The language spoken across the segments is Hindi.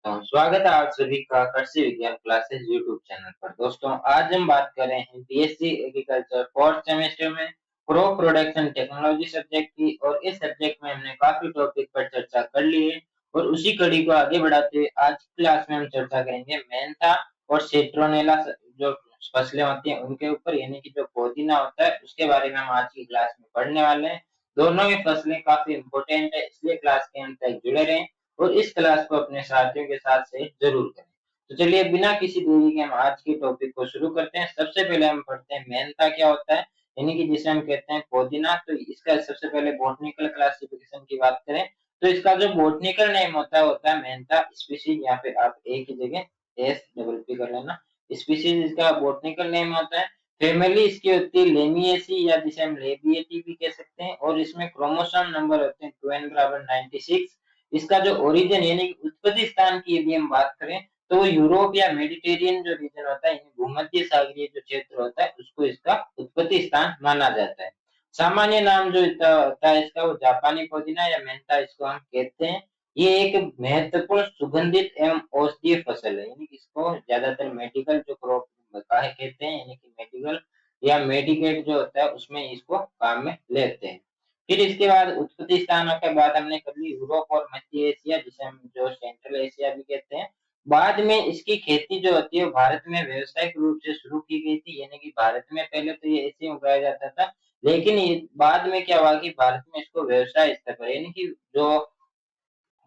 तो स्वागत है आप सभी का कृषि विज्ञान क्लासेस यूट्यूब चैनल पर। दोस्तों, आज हम बात कर रहे हैं बीएससी एग्रीकल्चर फोर्थ सेमेस्टर में क्रॉप प्रोडक्शन टेक्नोलॉजी सब्जेक्ट की। और इस सब्जेक्ट में हमने काफी टॉपिक पर चर्चा कर ली है और उसी कड़ी को आगे बढ़ाते हुए आज की क्लास में हम चर्चा करेंगे मेंथा और सिट्रोनेला जो फसलें होती हैं उनके ऊपर, यानी कि जो पुदीना होता है उसके बारे में हम आज की क्लास में पढ़ने वाले हैं। दोनों ही फसलें काफी इंपॉर्टेंट है, इसलिए क्लास के अंत तक जुड़े रहें और इस क्लास को अपने साथियों के साथ से जरूर करें। तो चलिए बिना किसी देरी के हम आज के टॉपिक को शुरू करते हैं। सबसे पहले हम पढ़ते हैं मेंथा क्या होता है, यानी कि जिसे हम कहते हैं पुदीना। तो इसका सबसे पहले बॉटनिकल क्लासिफिकेशन की बात करें तो इसका जो बॉटनिकल नेम होता है मेंथा स्पीशीज। यहाँ पे आप एक ही जगह एस डबल पी कर लेना। स्पीशीज इसका बॉटनिकल नेम होता है। फैमिली इसकी होती है लेमिएसी या जिसे हम लेबिएटी भी कह सकते हैं। और इसमें क्रोमोसोम नंबर होते हैं 2n=96। इसका जो ओरिजिन यानी कि उत्पत्ति स्थान की यदि हम बात करें तो वो यूरोप या मेडिटेरियन जो रीजन होता है, भूमध्य सागरीय जो क्षेत्र होता है उसको इसका उत्पत्ति स्थान माना जाता है। सामान्य नाम जो होता है इसका वो जापानी पुदीना या मेंथा इसको हम कहते हैं। ये एक महत्वपूर्ण सुगंधित एवं औषधीय फसल है, यानी कि इसको ज्यादातर मेडिकल जो क्रॉप काहे कहते हैं, यानी कि मेडिकल या मेडिकेट जो होता है उसमें इसको काम में लेते हैं। फिर इसके बाद उत्पत्ति स्थानों के बाद हमने कर ली यूरोप और मध्य एशिया, जिसे हम जो सेंट्रल एशिया भी कहते हैं। बाद में इसकी खेती जो होती है भारत में व्यावसायिक रूप से शुरू की गई थी, यानी कि भारत में पहले तो ये ऐसे ही उगाया जाता था, लेकिन बाद में क्या हुआ कि भारत में इसको व्यवसाय स्तर पर यानी कि जो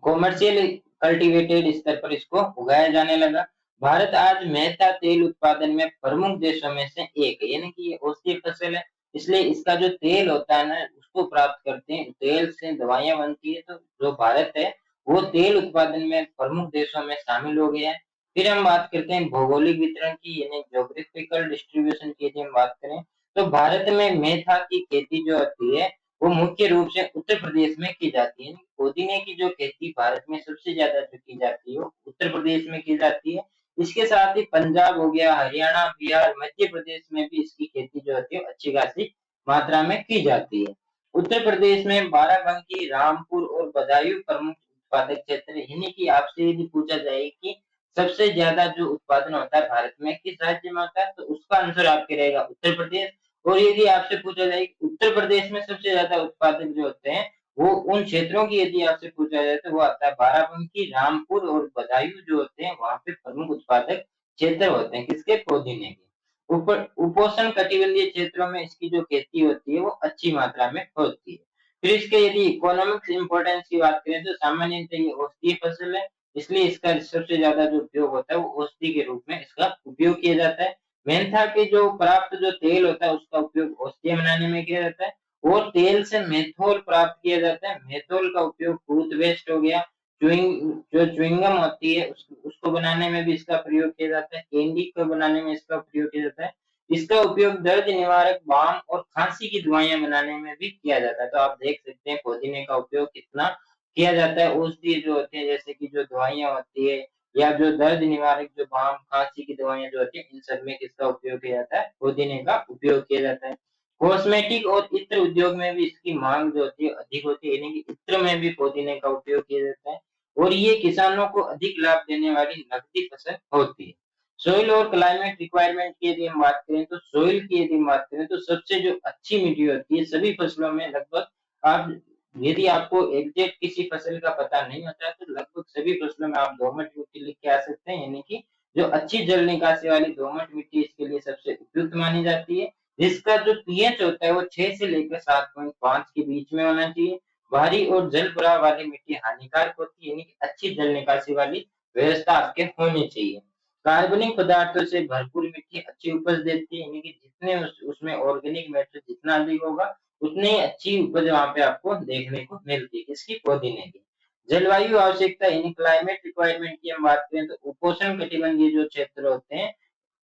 कॉमर्शियल कल्टीवेटेड स्तर पर इसको उगाया जाने लगा। भारत आज मेंथा तेल उत्पादन में प्रमुख देशों में से एक है, यानी कि ये औषधीय फसल है, इसलिए इसका जो तेल होता है ना उसको प्राप्त करते हैं। तेल से दवाइयां बनती है, तो जो भारत है वो तेल उत्पादन में प्रमुख देशों में शामिल हो गया है। फिर हम बात करते हैं भौगोलिक वितरण की, यानी ज्योग्राफिकल डिस्ट्रीब्यूशन की यदि हम बात करें तो भारत में मेंथा की खेती जो होती है वो मुख्य रूप से उत्तर प्रदेश में की जाती है। पुदीने की जो खेती भारत में सबसे ज्यादा जो की जाती है वो उत्तर प्रदेश में की जाती है। इसके साथ ही पंजाब हो गया, हरियाणा, बिहार, मध्य प्रदेश में भी इसकी खेती जो होती है अच्छी खासी मात्रा में की जाती है। उत्तर प्रदेश में बाराबंकी, रामपुर और बदायूं प्रमुख उत्पादक क्षेत्र है, यानी कि आपसे यदि पूछा जाए कि सबसे ज्यादा जो उत्पादन होता है भारत में किस राज्य में होता है, तो उसका आंसर आपके रहेगा उत्तर प्रदेश। और यदि आपसे पूछा जाए कि उत्तर प्रदेश में सबसे ज्यादा उत्पादक जो होते हैं वो उन क्षेत्रों की यदि आपसे पूछा जाए तो वो आता है बाराबंकी, रामपुर और बदायूं जो होते हैं वहां पे प्रमुख उत्पादक क्षेत्र होते हैं किसके, पुदीने के। ऊपर उपोष्ण कटिबंधीय क्षेत्रों में इसकी जो खेती होती है वो अच्छी मात्रा में होती है। फिर इसके यदि इकोनॉमिक्स इंपोर्टेंस की बात करें तो सामान्यतः ये औषधीय फसल है, इसलिए इसका सबसे ज्यादा जो उपयोग होता है वो औषधि के रूप में इसका उपयोग किया जाता है। मेंथा के जो प्राप्त जो तेल होता है उसका उपयोग औषधि बनाने में किया जाता है। और तेल से मेथोल प्राप्त किया जाता है। मेथोल का उपयोग टूथपेस्ट हो गया, च्युइंगम होती है उसको बनाने में भी इसका प्रयोग किया जाता है। कैंडी को बनाने में इसका प्रयोग किया जाता है। इसका उपयोग दर्द निवारक बाम और खांसी की दवाइयां बनाने में भी किया जाता है। तो आप देख सकते हैं पुदीने का उपयोग कितना किया जाता है। औषधि जो होती है जैसे कि जो दवाइयां होती है या जो दर्द निवारक जो बाम खांसी की दवाइयां जो होती है इन सब में किसका उपयोग किया जाता है, पुदीने का उपयोग किया जाता है। कॉस्मेटिक और इत्र उद्योग में भी इसकी मांग जो होती है अधिक होती है, यानी कि इत्र में भी पुदीने का उपयोग किया जाता है। और ये किसानों को अधिक लाभ देने वाली नकदी फसल होती है। सोइल और क्लाइमेट रिक्वायरमेंट की यदि हम बात करें तो सोइल की यदि हम बात करें तो सबसे जो अच्छी मिट्टी होती है सभी फसलों में लगभग, आप यदि आपको एग्जैक्ट किसी फसल का पता नहीं होता है तो लगभग सभी फसलों में आप दोमट मिट्टी लिख के आ सकते हैं, यानी कि जो अच्छी जल निकासी वाली दोमट मिट्टी इसके लिए सबसे उपयुक्त मानी जाती है। जिसका जो पीएच होता है वो 6 से लेकर 7.5 के बीच में होना चाहिए। भारी और जल भराव वाली मिट्टी हानिकारक होती है, यानी कि अच्छी जल निकासी वाली व्यवस्था आपके होनी चाहिए। कार्बनिक पदार्थों से भरपूर मिट्टी अच्छी उपज देती है, यानी कि जितने उसमें ऑर्गेनिक मैटर जितना अधिक होगा उतनी ही अच्छी उपज वहां पे आपको देखने को मिलती है किसकी, पुदीने की। जलवायु आवश्यकता यानी क्लाइमेट रिक्वायरमेंट की हम बात करें तो उपोष्ण कटिबंधीय जो क्षेत्र होते हैं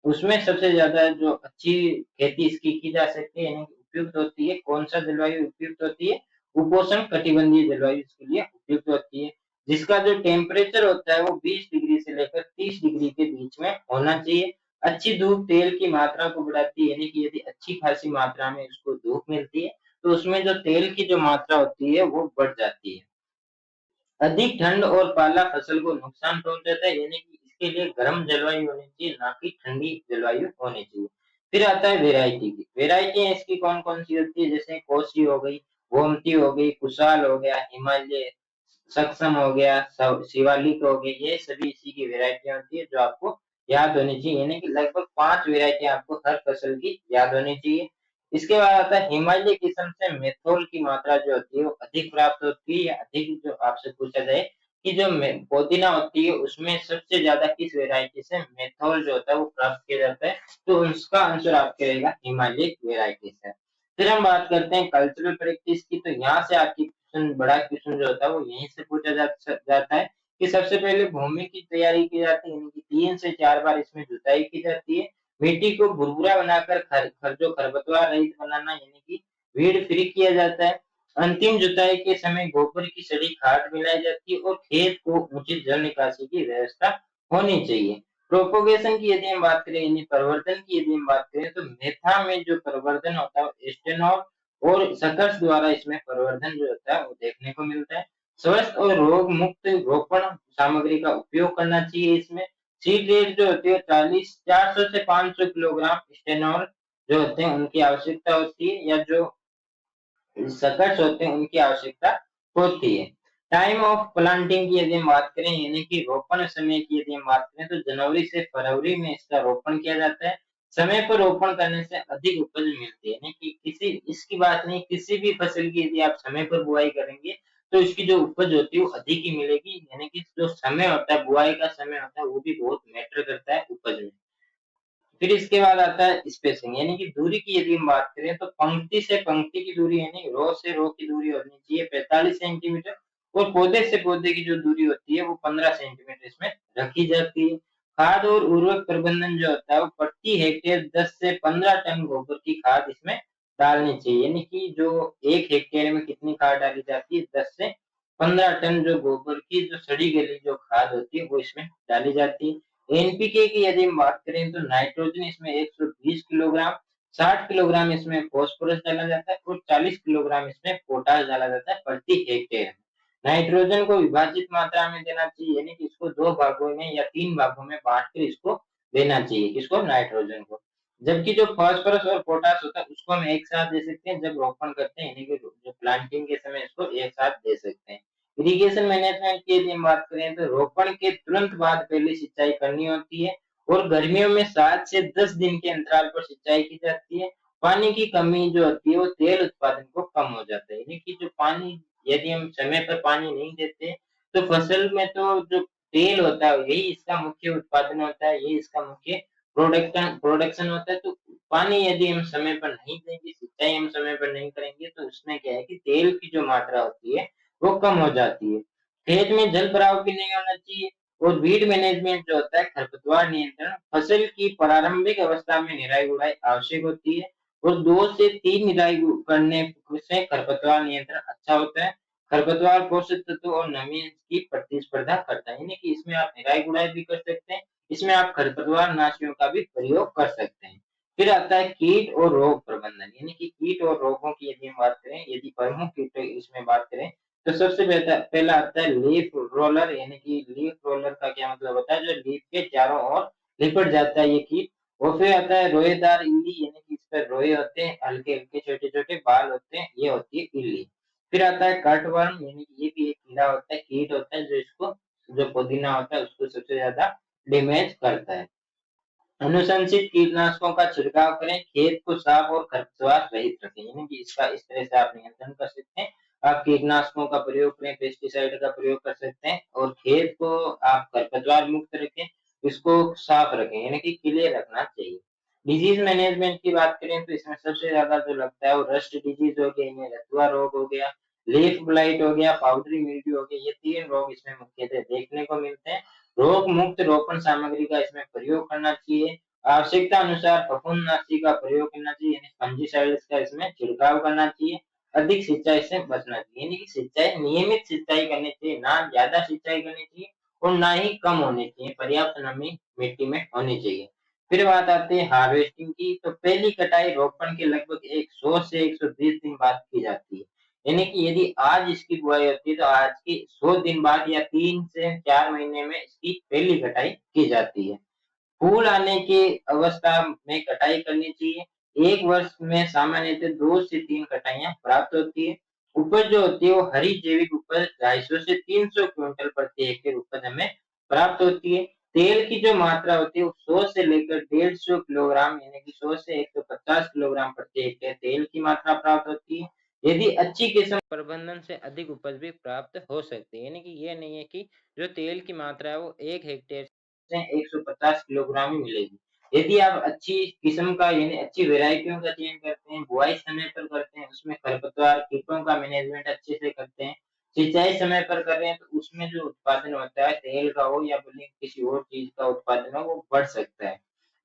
उसमें सबसे ज्यादा जो अच्छी खेती इसकी की जा सकती है, यानी कि उपयुक्त होती है। कौन सा जलवायु उपयुक्त होती है, उपोष्ण कटिबंधीय जलवायु इसके लिए उपयुक्त होती है। जिसका जो टेम्परेचर होता है वो 20 डिग्री से लेकर 30 डिग्री के बीच में होना चाहिए। अच्छी धूप तेल की मात्रा को बढ़ाती है, यानी कि यदि अच्छी खासी मात्रा में उसको धूप मिलती है तो उसमें जो तेल की जो मात्रा होती है वो बढ़ जाती है। अधिक ठंड और पाला फसल को नुकसान पहुंचाता है, यानी कि इसके लिए गर्म जलवायु होनी चाहिए, ना कि ठंडी जलवायु होनी चाहिए। फिर आता है वेराइटी की। वेराइटी इसकी कौन-कौन सी होती है, जैसे कोसी हो गई, गोमती हो गई, कुशाल हो गया, हिमालय, सक्षम हो गया, शिवालिक हो गई, ये सभी इसी की वेराइटियाँ होती है जो आपको याद होनी चाहिए, यानी कि लगभग 5 वेराइटी आपको हर फसल की याद होनी चाहिए। इसके बाद आता है हिमालय किस्म से मेथोल की मात्रा जो होती है वो अधिक प्राप्त होती है, या अधिक जो आपसे पूछा जाए कि जो पुदीना होती है उसमें सबसे ज्यादा किस वेराइटी से मेथोल जो होता है वो प्राप्त किया जाता है, तो उसका आंसर आपके रहेगा हिमालय वेराइटी से। फिर हम बात करते हैं कल्चरल प्रैक्टिस की, तो यहाँ से आपकी क्वेश्चन बड़ा क्वेश्चन जो होता है वो यहीं से पूछा जाता है कि सबसे पहले भूमि की तैयारी की जाती है, यानी कि 3 से 4 बार इसमें जुताई की जाती है। मिट्टी को भुरभुरा बनाकर जो खरपतवार रहित बनाना, यानी कि वीड फ्री किया जाता है। अंतिम जुताई के समय गोबर की सड़ी खाद मिलाई जाती है और खेत को उचित जल निकासी की व्यवस्था होनी चाहिए। प्रोपोगेशन की यदि हम बात करें, यानी प्रवर्धन की यदि हम बात करें, तो मेथा में जो प्रवर्धन होता है स्टेनॉल और सकर्स द्वारा इसमें प्रवर्धन जो होता है वो देखने को मिलता है। स्वस्थ और रोग मुक्त रोपण सामग्री का उपयोग करना चाहिए इसमें। सीड रेट जो होती है 400 से 500 किलोग्राम स्टेनॉल जो होते हैं उनकी आवश्यकता होती है, या जो सकर्स होते हैं उनकी आवश्यकता होती है। टाइम ऑफ प्लांटिंग की यदि हम बात करें, यानी कि रोपण समय की यदि हम बात करें, तो जनवरी से फरवरी में इसका रोपण किया जाता है। समय पर रोपण करने से अधिक उपज मिलती है, यानी कि किसी इसकी बात नहीं, किसी भी फसल की यदि आप समय पर बुआई करेंगे तो इसकी जो उपज होती है वो अधिक ही मिलेगी, यानी कि जो समय होता है, बुआई का समय होता है, वो भी बहुत मैटर करता है उपज में। फिर इसके बाद आता है स्पेसिंग, यानी कि दूरी की यदि हम बात करें, तो पंक्ति से पंक्ति की दूरी, यानी रो से रो की दूरी होनी चाहिए 45 सेंटीमीटर, और पौधे से पौधे की जो दूरी होती है वो 15 सेंटीमीटर इसमें रखी जाती है। खाद और उर्वरक प्रबंधन जो होता है वो प्रति हेक्टेयर 10 से 15 टन गोबर की खाद इसमें डालनी चाहिए, यानी कि जो 1 हेक्टेयर में कितनी खाद डाली जाती है, 10 से 15 टन जो गोबर की जो सड़ी गली जो खाद होती है वो इसमें डाली जाती है। एनपीके की यदि हम बात करें, तो नाइट्रोजन इसमें 120 किलोग्राम, 60 किलोग्राम इसमें फास्फोरस डाला जाता है और 40 किलोग्राम इसमें पोटाश डाला जाता है प्रति हेक्टेयर। नाइट्रोजन को विभाजित मात्रा में देना चाहिए, यानी कि इसको 2 भागों में या 3 भागों में बांटकर इसको देना चाहिए, किसको, नाइट्रोजन को। जबकि जो फास्फोरस और पोटाश होता है उसको हम एक साथ दे सकते हैं जब रोपण करते हैं, यानी कि जो प्लांटिंग के समय इसको एक साथ दे सकते हैं। इरिगेशन मैनेजमेंट की यदि हम बात करें, तो रोपण के तुरंत बाद पहली सिंचाई करनी होती है और गर्मियों में 7 से 10 दिन के अंतराल पर सिंचाई की जाती है। पानी की कमी जो होती है वो तेल उत्पादन को कम हो जाता है, यानी कि जो पानी, यदि हम समय पर पानी नहीं देते तो फसल में तो जो तेल होता है यही इसका मुख्य उत्पादन होता है, यही इसका मुख्य प्रोडक्शन प्रोडक्शन होता है। तो पानी यदि हम समय पर नहीं देंगे, सिंचाई हम समय पर नहीं करेंगे, तो उसमें क्या है कि तेल की जो मात्रा होती है वो कम हो जाती है। खेत में जल भराव भी नहीं होना चाहिए। और वीड मैनेजमेंट जो होता है, खरपतवार नियंत्रण, फसल की प्रारंभिक अवस्था में निराई गुड़ाई आवश्यक होती है और 2 से 3 निराई करने से खरपतवार नियंत्रण अच्छा होता है। खरपतवार पोषक तत्व और नमी की प्रतिस्पर्धा करता है, यानी कि इसमें आप निराई गुड़ाई भी कर सकते हैं, इसमें आप खरपतवार नाशियों का भी प्रयोग कर सकते हैं। फिर आता है कीट और रोग प्रबंधन, यानी कि कीट और रोगों की यदि हम बात करें, यदि प्रमुख कीट इसमें बात करें, तो सबसे पहला आता है लीफ रोलर, यानी कि लीफ रोलर का क्या मतलब होता है, जो लीफ के चारों ओर लिपट जाता है ये कीट। और फिर आता है रोएदार इल्ली, यानी कि इस पर रोए होते हैं, हल्के हल्के छोटे छोटे बाल होते हैं, ये होती है इल्ली। फिर आता है कटवर्म, यानी कि ये भी एक कीड़ा होता है, कीट होता है जो इसको, जो पुदीना होता है उसको सबसे ज्यादा डैमेज करता है। अनुशंसित कीटनाशकों का छिड़काव करें, खेत को साफ और खरपतवार रहित रखें, यानी कि इसका इस तरह से आप नियंत्रण कर सकते हैं। आप कीटनाशकों का प्रयोग करें, पेस्टिसाइड का प्रयोग कर सकते हैं और खेत को आप खरपतवार मुक्त रखें, इसको साफ रखें, यानी कि क्लियर रखना चाहिए। डिजीज मैनेजमेंट की बात करें, तो इसमें सबसे ज्यादा जो लगता है वो रस्ट डिजीज हो गया, इनमें रतुआ रोग हो गया, लीफ ब्लाइट हो गया, पाउडरी मिल्ड्यू हो गया, ये 3 रोग इसमें मुख्यतः देखने को मिलते हैं। रोग मुक्त रोपण सामग्री का इसमें प्रयोग करना चाहिए। आवश्यकता अनुसार फफूंदनाशी का प्रयोग करना चाहिए, यानी फंजीसाइड्स का इसमें छिड़काव करना चाहिए। अधिक सिंचाई से बचना चाहिए, यानी कि सिंचाई, नियमित सिंचाई करनी चाहिए, ना ज्यादा सिंचाई करनी चाहिए और ना ही कम होनी चाहिए, पर्याप्त नमी मिट्टी में होनी चाहिए। फिर बात आती है हार्वेस्टिंग की, तो पहली कटाई रोपण के लगभग 100 से 120 दिन बाद की जाती है। यानी कि यदि आज इसकी बुआई होती है तो आज के 100 दिन बाद या 3 से 4 महीने में इसकी पहली कटाई की जाती है। फूल आने की अवस्था में कटाई करनी चाहिए। 1 वर्ष में सामान्यतः 2 से 3 कटाइयाँ प्राप्त होती है। उपज जो होती है वो हरी जैविक उपज 250 से 300 क्विंटल प्रति हेक्टेयर उपज हमें प्राप्त होती है। तेल की जो मात्रा होती है वो 100 से लेकर 150 किलोग्राम यानी कि 100 से 150 किलोग्राम प्रति हेक्टेयर तेल की मात्रा प्राप्त होती है। यदि अच्छी किस्म प्रबंधन से अधिक उपज भी प्राप्त हो सकती है। यानी कि ये नहीं है कि जो तेल की मात्रा है वो 1 हेक्टेयर से 150 किलोग्राम ही मिलेगी। यदि आप अच्छी किस्म का यानी अच्छी वैरायटियों का चयन करते हैं, बुआई समय पर करते हैं, उसमें खरपतवार, कीटों का मैनेजमेंट अच्छे से करते हैं, सिंचाई समय पर कर रहे हैं, तो उसमें जो उत्पादन होता है, तेल का हो या बोलिए किसी और चीज़ का उत्पादन हो, वो बढ़ सकता है।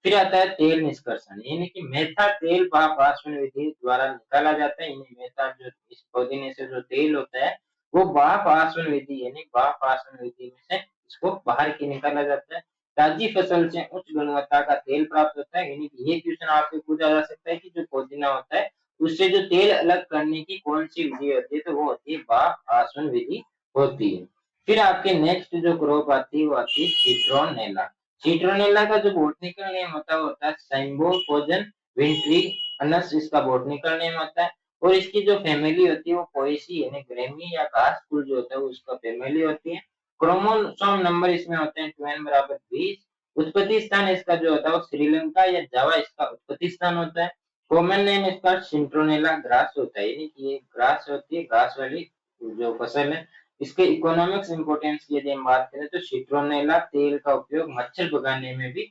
फिर आता है तेल निष्कर्षण, यानी कि मेथा तेल भाप आसवन विधि द्वारा निकाला जाता है। यानी मेथा जो इस पुदीने से जो तेल होता है, वो भाप आसवन विधि यानी भाप आसवन विधि में से इसको बाहर की निकाला जाता है। ताजी फसल से उच्च गुणवत्ता का तेल प्राप्त होता है। यानी कि ये क्वेश्चन आपसे पूछा जा सकता है कि जो पुदीना होता है, उससे जो तेल अलग करने की कौन-सी विधि होती है? तो वो होती है भाप आसवन विधि होती है। फिर आपके नेक्स्ट जो क्रॉप आती है, वो आती है सिट्रोनेला। सिट्रोनेला का जो बॉटनिकल नेम होता है, वो होता है साइम्बोपोजन विंट्रीनस इसका बॉटनिकल नेम होता है। और इसकी जो फैमिली होती है, वो पोएसी यानी ग्रेमी या घास फूल जो होता है, वो उसका फैमिली होती है। क्रोमोसोम नंबर इसमें होते हैं 12 बराबर 20। उत्पत्ति स्थान इसका जो होता है वो श्रीलंका या जावा इसका उत्पत्ति स्थान होता है। कॉमन नेम इसका सिंट्रोनेला ग्रास होता है, यानी कि ये ग्रास होती है, घास वाली जो फसल है। इसके इकोनॉमिक्स इंपोर्टेंस की यदि हम बात करें तो सिट्रोनेला तेल का उपयोग मच्छर भगाने में भी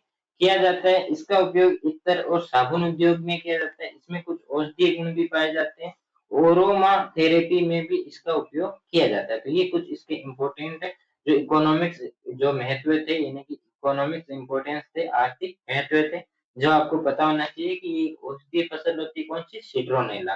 किया जाता है। इसका उपयोग इत्र और साबुन उद्योग में किया जाता है। इसमें कुछ औषधीय गुण भी पाए जाते हैं। ओरोमा थेरेपी में भी इसका उपयोग किया जाता है। तो ये कुछ इसके इम्पोर्टेंट जो इकोनॉमिक्स जो महत्व थे यानी कि इकोनॉमिक्स इम्पोर्टेंस थे, आर्थिक महत्व थे, जो आपको पता होना चाहिए कि ये औषधीय फसल होती है कौन-सी? सिट्रोनेला।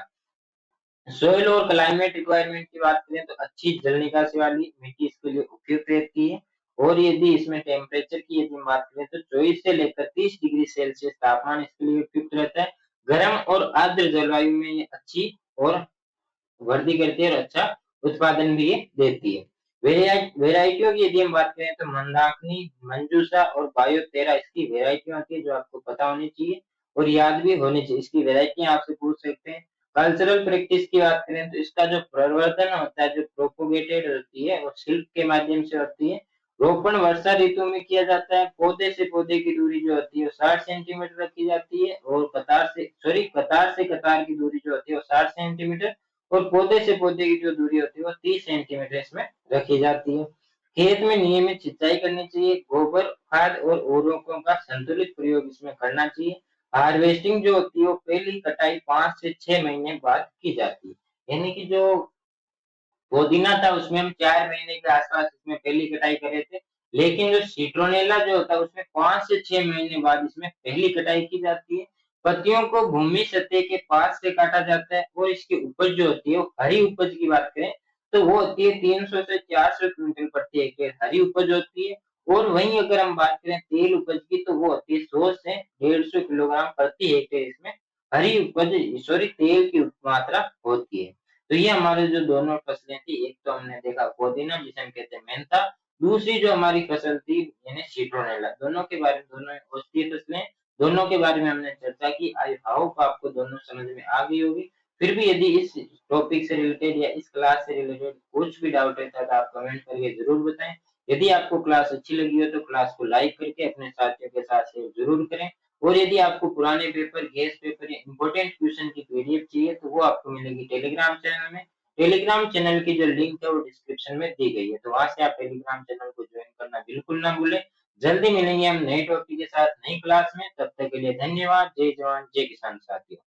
सोइल और क्लाइमेट रिक्वायरमेंट की बात करें तो अच्छी जल निकासी वाली मिट्टी इसके लिए उपयुक्त रहती है। और यदि इसमें टेम्परेचर की यदि हम बात करें तो 24 से लेकर 30 डिग्री सेल्सियस तापमान इसके लिए उपयुक्त रहता है। गर्म और आर्द्र जलवायु में ये अच्छी और वृद्धि करती है और अच्छा उत्पादन भी ये देती है। वेराइटियों की यदि हम बात करें तो मंदाकिनी, मंजूषा और बायो तेरह इसकी वेराइटियाँ होती है जो आपको पता होनी चाहिए और याद भी होनी चाहिए। इसकी वेराइटियाँ आपसे पूछ सकते हैं। कल्चरल प्रैक्टिस की बात करें तो इसका जो प्रवर्धन होता है, जो प्रोपोगेटेड होती है वो सिल्क के माध्यम से होती है। रोपण वर्षा ऋतु में किया जाता है। पौधे से पौधे की दूरी जो होती है वो 60 सेंटीमीटर रखी जाती है और कतार से कतार की दूरी जो होती है वो 60 सेंटीमीटर और पौधे से पौधे की जो दूरी होती है वो 30 सेंटीमीटर इसमें रखी जाती है। खेत में नियमित सिंचाई करनी चाहिए। गोबर खाद और उर्वरकों का संतुलित प्रयोग इसमें करना चाहिए। हार्वेस्टिंग जो होती है वो पहली कटाई 5 से 6 महीने बाद की जाती है। यानी कि जो पुदीना था उसमें हम 4 महीने के आसपास इसमें पहली कटाई कर रहे थे। लेकिन जो सिट्रोनेला जो होता है उसमें 5 से 6 महीने बाद इसमें पहली कटाई की जाती है। पत्तियों को भूमि सतह के पास से काटा जाता है और इसकी उपज जो होती है वो हरी उपज की बात करें तो वो होती है 300 से 400 क्विंटल प्रति हेक्टेयर हरी उपज होती है। और वहीं अगर हम बात करें तेल उपज की तो वो होती है 100 से 150 किलोग्राम प्रति हेक्टेयर इसमें हरी उपज सॉरी तेल की मात्रा होती है। तो ये हमारे जो दोनों फसलें थी, एक तो हमने देखा पुदीना जिसे हम कहते हैं मेंथा, दूसरी जो हमारी फसल थी यानी सिट्रोनेला। दोनों के बारे में दोनों औषधीय फसलें, दोनों के बारे में हमने चर्चा की। आई होप आपको दोनों समझ में आ गई होगी। फिर भी यदि इस टॉपिक से रिलेटेड या इस क्लास से रिलेटेड कुछ भी डाउट रहता है तो आप कमेंट करके ज़रूर बताएँ। यदि आपको क्लास अच्छी लगी हो तो क्लास को लाइक करके अपने साथियों के साथ शेयर ज़रूर करें। और यदि आपको पुराने पेपर, गेस्ट पेपर या इम्पोर्टेंट क्वेश्चन की पीडीएफ चाहिए तो वो आपको मिलेगी टेलीग्राम चैनल में। टेलीग्राम चैनल की जो लिंक है वो डिस्क्रिप्शन में दी गई है, तो वहाँ से आप टेलीग्राम चैनल को ज्वाइन करना बिल्कुल ना भूलें। जल्दी मिलेंगे हम नए टॉपिक के साथ नई क्लास में, तब तक के लिए धन्यवाद। जय जवान, जय किसान साथियों।